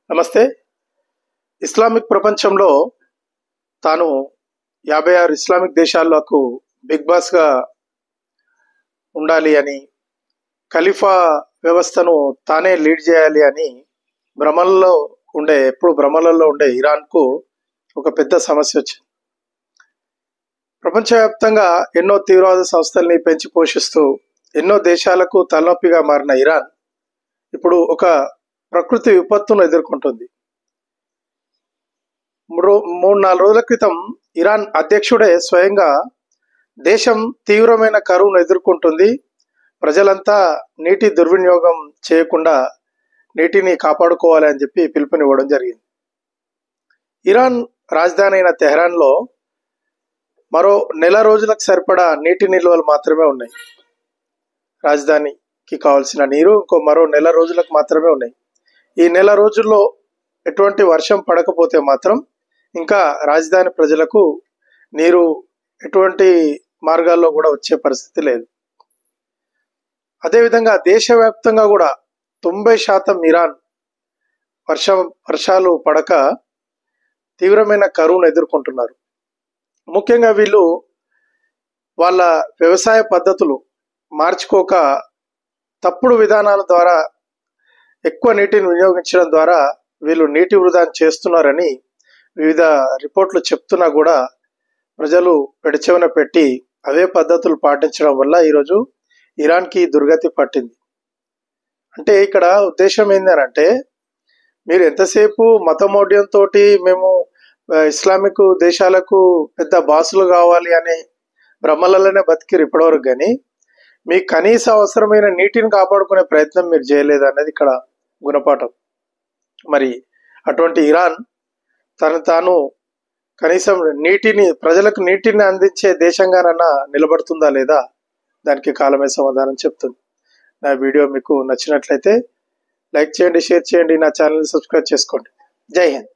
నమస్తే. ఇస్లామిక్ ప్రపంచంలో తాను 56 ఇస్లామిక్ దేశాలకు బిగ్ బాస్గా ఉండాలి అని, ఖలీఫా వ్యవస్థను తానే లీడ్ చేయాలి అని ఎప్పుడు భ్రమలలో ఉండే ఇరాన్కు ఒక పెద్ద సమస్య వచ్చింది. ప్రపంచవ్యాప్తంగా ఎన్నో తీవ్రవాద సంస్థల్ని పెంచి పోషిస్తూ ఎన్నో దేశాలకు తలనొప్పిగా మారిన ఇరాన్ ఇప్పుడు ఒక ప్రకృతి విపత్తును ఎదుర్కొంటుంది. 3-4 రోజుల క్రితం ఇరాన్ అధ్యక్షుడే స్వయంగా దేశం తీవ్రమైన కరువును ఎదుర్కొంటుంది, ప్రజలంతా నీటి దుర్వినియోగం చేయకుండా నీటిని కాపాడుకోవాలి అని చెప్పి పిలుపునివ్వడం జరిగింది. ఇరాన్ రాజధాని అయిన తెహరాన్లో మరో నెల రోజులకు సరిపడా నీటి నిల్వలు మాత్రమే ఉన్నాయి. రాజధానికి కావాల్సిన నీరు మరో నెల రోజులకు మాత్రమే ఉన్నాయి. ఈ నెల రోజుల్లో ఎటువంటి వర్షం పడకపోతే మాత్రం ఇంకా రాజధాని ప్రజలకు నీరు ఎటువంటి మార్గాల్లో కూడా వచ్చే పరిస్థితి లేదు. అదేవిధంగా దేశవ్యాప్తంగా కూడా 90% ఇరాన్ వర్షాలు పడక తీవ్రమైన కరువును ఎదుర్కొంటున్నారు. ముఖ్యంగా వీళ్ళు వాళ్ళ వ్యవసాయ పద్ధతులు మార్చుకోక తప్పుడు విధానాల ద్వారా ఎక్కువ నీటిని వినియోగించడం ద్వారా వీళ్ళు నీటి వృధాన్ని చేస్తున్నారని వివిధ రిపోర్ట్లు చెప్తున్నా కూడా ప్రజలు పెడచెవిన పెట్టి అవే పద్ధతులు పాటించడం వల్ల ఈరోజు ఇరాన్కి దుర్గతి పట్టింది. అంటే ఇక్కడ ఉద్దేశం ఏంటంటే, మీరు ఎంతసేపు మతమౌఢ్యంతో మేము ఇస్లామిక్ దేశాలకు పెద్ద బాసులు కావాలి అనే భ్రమలలోనే బతికిరు ఇప్పటివరకు, కానీ మీకు కనీస అవసరమైన నీటిని కాపాడుకునే ప్రయత్నం మీరు చేయలేదు అనేది ఇక్కడ గుణపాఠం. మరి అటువంటి ఇరాన్ తాను కనీసం ప్రజలకు నీటిని అందించే దేశంగానన్నా నిలబడుతుందా లేదా, దానికి కాలమే సమాధానం చెప్తుంది. నా వీడియో మీకు నచ్చినట్లయితే లైక్ చేయండి, షేర్ చేయండి, నా ఛానల్ని సబ్స్క్రైబ్ చేసుకోండి. జై హింద్.